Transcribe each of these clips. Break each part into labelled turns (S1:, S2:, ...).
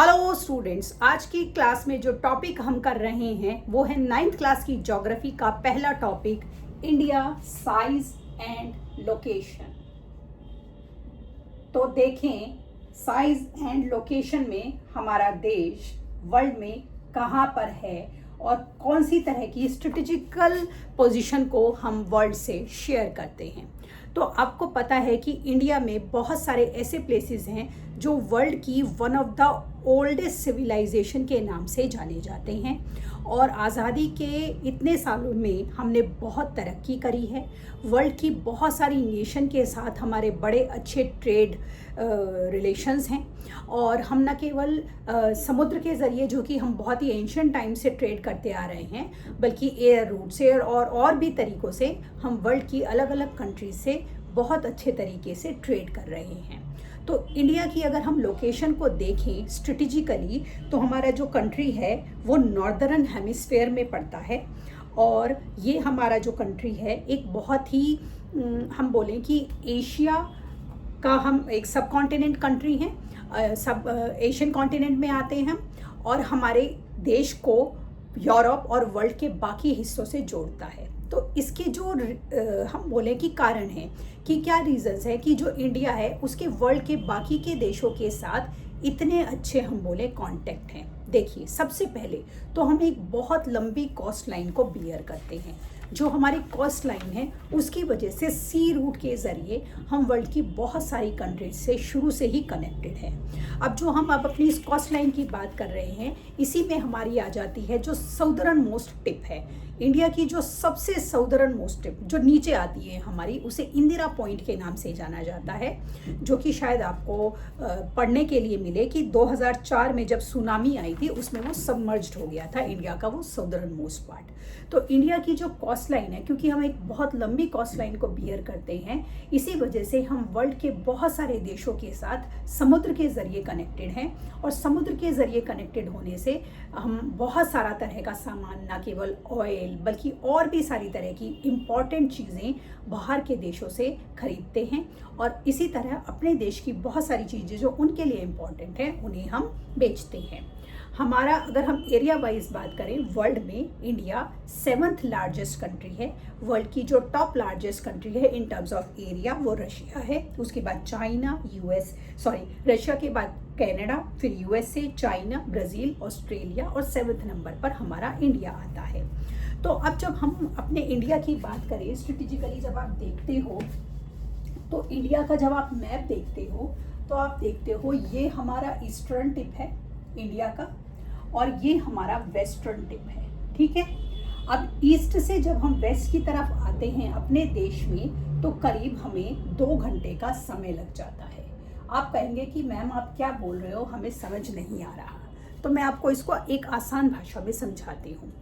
S1: Hello students, आज की class में जो टॉपिक हम कर रहे हैं वो है 9th क्लास की ज्योग्राफी का पहला topic, India size and location. तो देखें, साइज एंड लोकेशन में हमारा देश वर्ल्ड में कहाँ पर है और कौन सी तरह की स्ट्रेटेजिकल पोजीशन को हम वर्ल्ड से शेयर करते हैं। तो आपको पता है कि इंडिया में बहुत सारे ऐसे प्लेसेस हैं जो वर्ल्ड की one of the oldest civilisation के नाम से जाने जाते हैं और आज़ादी के इतने सालों में हमने बहुत तरक्की करी है। वर्ल्ड की बहुत सारी नेशन के साथ हमारे बड़े अच्छे ट्रेड रिलेशंस हैं और हम न केवल समुद्र के ज़रिए, जो कि हम बहुत ही एंशिएंट टाइम से ट्रेड करते आ रहे हैं, बल्कि एयर रूट से और भी तरीक़ों से हम वर्ल्ड की अलग अलग कंट्रीज से बहुत अच्छे तरीके से ट्रेड कर रहे हैं। तो इंडिया की अगर हम लोकेशन को देखें स्ट्रेटिजिकली, तो हमारा जो कंट्री है वो नॉर्दर्न हेमिस्फेयर में पड़ता है और ये हमारा जो कंट्री है एक बहुत ही हम बोलें कि एशिया का हम एक सब कॉन्टिनेंट कंट्री हैं, सब एशियन कॉन्टिनेंट में आते हैं हम, और हमारे देश को यूरोप और वर्ल्ड के बाकी हिस्सों से जोड़ता है। तो इसके जो हम बोलें कि कारण हैं कि क्या रीज़न्स है कि जो इंडिया है उसके वर्ल्ड के बाकी के देशों के साथ इतने अच्छे हम बोले कांटेक्ट हैं। देखिए, सबसे पहले तो हम एक बहुत लंबी कोस्ट लाइन को बियर करते हैं। जो हमारी कोस्ट लाइन है उसकी वजह से सी रूट के ज़रिए हम वर्ल्ड की बहुत सारी कंट्रीज से शुरू से ही कनेक्टेड हैं। अब जो हम अपनी इस कोस्ट लाइन की बात कर रहे हैं, इसी में हमारी आ जाती है जो साउदर्न मोस्ट टिप है इंडिया की, जो सबसे साउदर्न मोस्ट टिप जो नीचे आती है हमारी, उसे इंदिरा पॉइंट के नाम से जाना जाता है, जो कि शायद आपको पढ़ने के लिए मिले कि 2004 में जब सुनामी आई थी उसमें वो सबमर्ज्ड हो गया था इंडिया का वो साउदर्न मोस्ट पार्ट। तो इंडिया की जो कोस्ट लाइन है, क्योंकि हम एक बहुत लंबी कोस्ट लाइन को बियर करते हैं, इसी वजह से हम वर्ल्ड के बहुत सारे देशों के साथ समुद्र के ज़रिए कनेक्टेड हैं और समुद्र के ज़रिए कनेक्टेड होने से हम बहुत सारा तरह का सामान, ना केवल ऑयल बल्कि और भी सारी तरह की इम्पॉर्टेंट चीज़ें बाहर के देशों से खरीदते हैं और इसी तरह अपने देश की बहुत सारी चीज़ें जो उनके लिए इम्पॉर्टेंट हैं उन्हें हम बेचते हैं। हमारा अगर हम एरिया वाइज बात करें, वर्ल्ड में इंडिया 7th लार्जेस्ट कंट्री है। वर्ल्ड की जो टॉप लार्जेस्ट कंट्री है इन टर्म्स ऑफ एरिया वो रशिया है, उसके बाद चाइना, रशिया के बाद कनाडा, फिर यूएसए, चाइना, ब्राज़ील, ऑस्ट्रेलिया और 7th नंबर पर हमारा इंडिया आता है। तो अब जब हम अपने इंडिया की बात करें स्ट्रेटेजिकली, जब आप देखते हो तो इंडिया का जब आप मैप देखते हो तो आप देखते हो ये हमारा ईस्टर्न टिप है इंडिया का और ये हमारा वेस्टर्न टिप है। ठीक है, अब ईस्ट से जब हम वेस्ट की तरफ आते हैं अपने देश में तो करीब हमें 2 घंटे का समय लग जाता है। आप कहेंगे कि मैम आप क्या बोल रहे हो, हमें समझ नहीं आ रहा। तो मैं आपको इसको एक आसान भाषा में समझाती हूँ।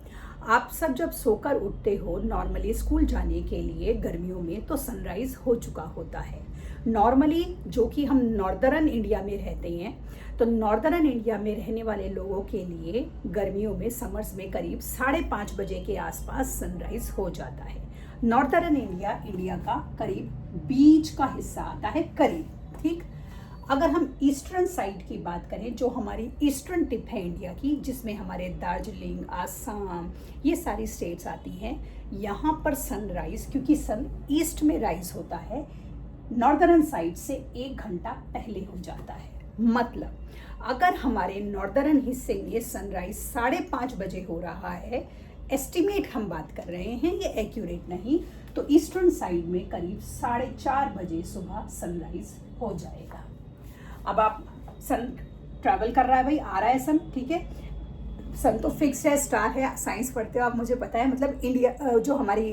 S1: आप सब जब सोकर उठते हो नॉर्मली स्कूल जाने के लिए गर्मियों में, तो सनराइज़ हो चुका होता है। नॉर्मली जो कि हम नॉर्दर्न इंडिया में रहते हैं, तो नॉर्दर्न इंडिया में रहने वाले लोगों के लिए गर्मियों में, समर्स में करीब 5:30 बजे के आसपास सनराइज़ हो जाता है। नॉर्दर्न इंडिया का करीब बीच का हिस्सा आता है करीब। ठीक, अगर हम ईस्टर्न साइड की बात करें, जो हमारी ईस्टर्न टिप है इंडिया की, जिसमें हमारे दार्जिलिंग, आसाम, ये सारी स्टेट्स आती हैं, यहाँ पर सनराइज़, क्योंकि सन ईस्ट में राइज होता है, नॉर्दर्न साइड से 1 घंटा पहले हो जाता है। मतलब अगर हमारे नॉर्दर्न हिस्से में सनराइज 5:30 बजे हो रहा है, एस्टिमेट हम बात कर रहे हैं, ये एक्यूरेट नहीं, तो ईस्टर्न साइड में करीब 4:30 बजे सुबह सनराइज हो जाएगा। अब आप सन ट्रैवल कर रहा है भाई, आ रहा है सन, ठीक है, सन तो फिक्स है, स्टार है, साइंस पढ़ते हो आप, मुझे पता है, मतलब इंडिया जो हमारी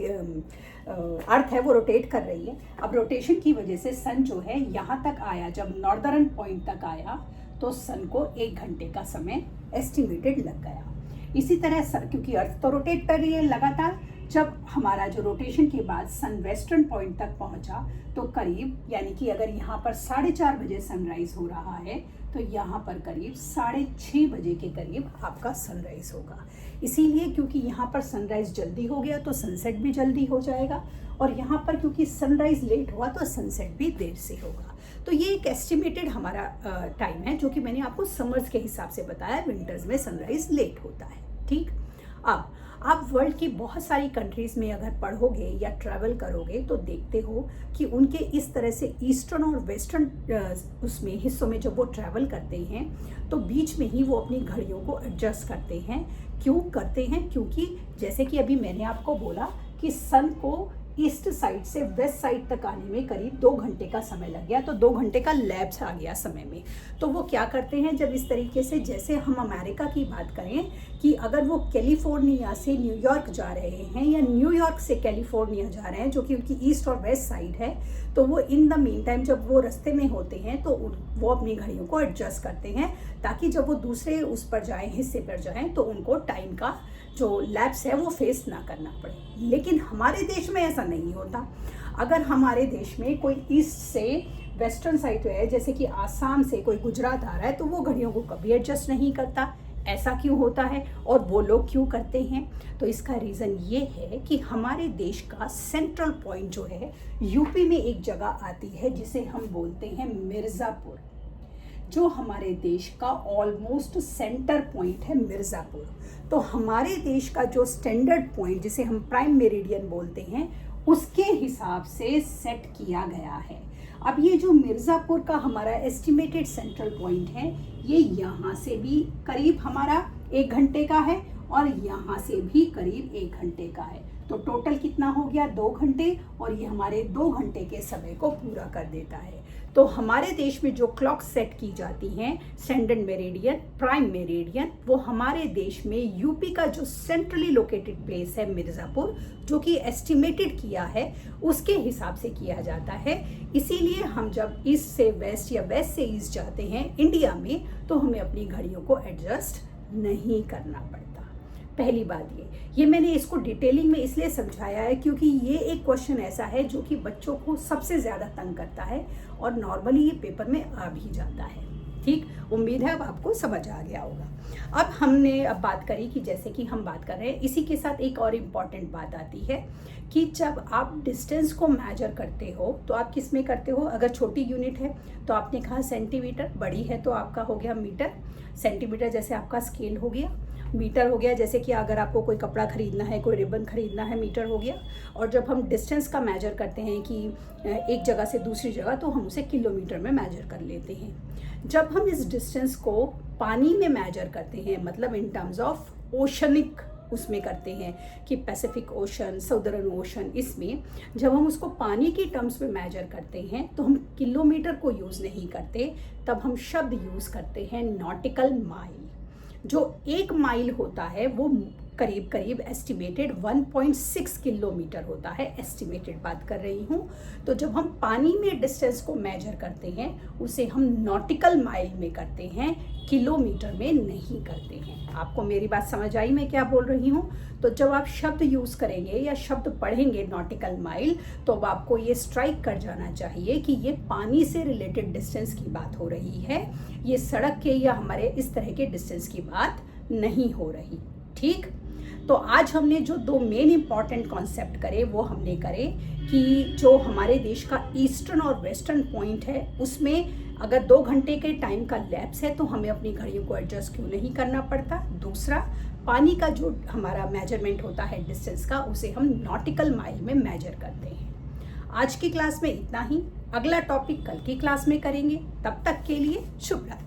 S1: अर्थ है वो रोटेट कर रही है। अब रोटेशन की वजह से सन जो है यहाँ तक आया, जब नॉर्दर्न पॉइंट तक आया तो सन को 1 घंटे का समय एस्टिमेटेड लग गया। इसी तरह क्योंकि अर्थ तो रोटेट कर रही है लगातार, जब हमारा जो रोटेशन के बाद सन वेस्टर्न पॉइंट तक पहुंचा तो करीब, यानी कि अगर यहाँ पर 4:30 बजे सनराइज हो रहा है तो यहाँ पर करीब 6:30 बजे के करीब आपका सनराइज होगा। इसीलिए क्योंकि यहाँ पर सनराइज जल्दी हो गया तो सनसेट भी जल्दी हो जाएगा, और यहाँ पर क्योंकि सनराइज लेट हुआ तो सनसेट भी देर से होगा। तो ये एक एस्टिमेटेड हमारा टाइम है जो कि मैंने आपको समर्स के हिसाब से बताया, विंटर्स में सनराइज लेट होता है। ठीक, अब आप वर्ल्ड की बहुत सारी कंट्रीज़ में अगर पढ़ोगे या ट्रैवल करोगे तो देखते हो कि उनके इस तरह से ईस्टर्न और वेस्टर्न उसमें हिस्सों में जब वो ट्रैवल करते हैं तो बीच में ही वो अपनी घड़ियों को एडजस्ट करते हैं। क्यों करते हैं? क्योंकि जैसे कि अभी मैंने आपको बोला कि सन को ईस्ट साइड से वेस्ट साइड तक आने में करीब 2 घंटे का समय लग गया, तो 2 घंटे का लैप्स आ गया समय में। तो वो क्या करते हैं, जब इस तरीके से, जैसे हम अमेरिका की बात करें कि अगर वो कैलिफोर्निया से न्यूयॉर्क जा रहे हैं या न्यूयॉर्क से कैलिफोर्निया जा रहे हैं, जो कि उनकी ईस्ट और वेस्ट साइड है, तो वो इन द मीन टाइम जब वो रास्ते में होते हैं तो वो अपनी घड़ियों को एडजस्ट करते हैं ताकि जब वो दूसरे उस पर जाएँ, हिस्से पर जाएँ, तो उनको टाइम का जो लैप्स है वो फेस ना करना पड़े। लेकिन हमारे देश में ऐसा नहीं होता। अगर हमारे देश में कोई ईस्ट से वेस्टर्न साइड पे है, जैसे कि आसाम से कोई गुजरात आ रहा है, तो वो घड़ियों को कभी एडजस्ट नहीं करता। ऐसा क्यों होता है और वो लोग क्यों करते हैं? तो इसका रीज़न ये है कि हमारे देश का सेंट्रल पॉइंट जो है यूपी में एक जगह आती है जिसे हम बोलते हैं मिर्ज़ापुर, जो हमारे देश का ऑलमोस्ट सेंटर पॉइंट है मिर्ज़ापुर। तो हमारे देश का जो स्टैंडर्ड पॉइंट जिसे हम प्राइम मेरिडियन बोलते हैं उसके हिसाब से सेट किया गया है। अब ये जो मिर्ज़ापुर का हमारा एस्टिमेटेड सेंट्रल पॉइंट है, ये यहाँ से भी करीब हमारा 1 घंटे का है और यहाँ से भी करीब 1 घंटे का है। तो टोटल कितना हो गया? 2 घंटे, और ये हमारे 2 घंटे के समय को पूरा कर देता है। तो हमारे देश में जो क्लॉक सेट की जाती हैं, स्टैंडर्ड मेरिडियन, प्राइम मेरिडियन, वो हमारे देश में यूपी का जो सेंट्रली लोकेटेड प्लेस है मिर्ज़ापुर, जो कि एस्टिमेटेड किया है, उसके हिसाब से किया जाता है। इसीलिए हम जब ईस्ट से वेस्ट या वेस्ट से ईस्ट जाते हैं इंडिया में, तो हमें अपनी घड़ियों को एडजस्ट नहीं करना पड़ता। पहली बात ये मैंने इसको डिटेलिंग में इसलिए समझाया है क्योंकि ये एक क्वेश्चन ऐसा है जो कि बच्चों को सबसे ज़्यादा तंग करता है और नॉर्मली ये पेपर में आ भी जाता है। ठीक, उम्मीद है अब आपको समझ आ गया होगा। अब हमने बात करी कि जैसे कि हम बात कर रहे हैं, इसी के साथ एक और इम्पॉर्टेंट बात आती है कि जब आप डिस्टेंस को मेजर करते हो तो आप किस में करते हो? अगर छोटी यूनिट है तो आपने कहा सेंटीमीटर, बड़ी है तो आपका हो गया मीटर। सेंटीमीटर जैसे आपका स्केल हो गया, मीटर हो गया जैसे कि अगर आपको कोई कपड़ा खरीदना है, कोई रिबन खरीदना है, मीटर हो गया। और जब हम डिस्टेंस का मेजर करते हैं कि एक जगह से दूसरी जगह, तो हम उसे किलोमीटर में मेजर कर लेते हैं। जब हम इस डिस्टेंस को पानी में मेजर करते हैं, मतलब इन टर्म्स ऑफ ओशनिक उसमें करते हैं कि पैसिफिक ओशन, साउदर्न ओशन, इसमें जब हम उसको पानी की टर्म्स में मेजर करते हैं तो हम किलोमीटर को यूज़ नहीं करते, तब हम शब्द यूज़ करते हैं नॉटिकल माइल। जो 1 माइल होता है वो करीब करीब एस्टिमेटेड 1.6 किलोमीटर होता है, एस्टिमेटेड बात कर रही हूँ। तो जब हम पानी में डिस्टेंस को मेजर करते हैं उसे हम नॉटिकल माइल में करते हैं, किलोमीटर में नहीं करते हैं। आपको मेरी बात समझ आई मैं क्या बोल रही हूँ? तो जब आप शब्द यूज़ करेंगे या शब्द पढ़ेंगे नॉटिकल माइल, तो अब आपको ये स्ट्राइक कर जाना चाहिए कि ये पानी से रिलेटेड डिस्टेंस की बात हो रही है, ये सड़क के या हमारे इस तरह के डिस्टेंस की बात नहीं हो रही। ठीक, तो आज हमने जो 2 मेन इंपॉर्टेंट कॉन्सेप्ट करे वो हमने करे कि जो हमारे देश का ईस्टर्न और वेस्टर्न पॉइंट है उसमें अगर 2 घंटे के टाइम का लैप्स है तो हमें अपनी घड़ियों को एडजस्ट क्यों नहीं करना पड़ता। दूसरा, पानी का जो हमारा मेजरमेंट होता है डिस्टेंस का, उसे हम नॉटिकल माइल में मेजर करते हैं। आज की क्लास में इतना ही। अगला टॉपिक कल की क्लास में करेंगे। तब तक के लिए शुभ रात्रि।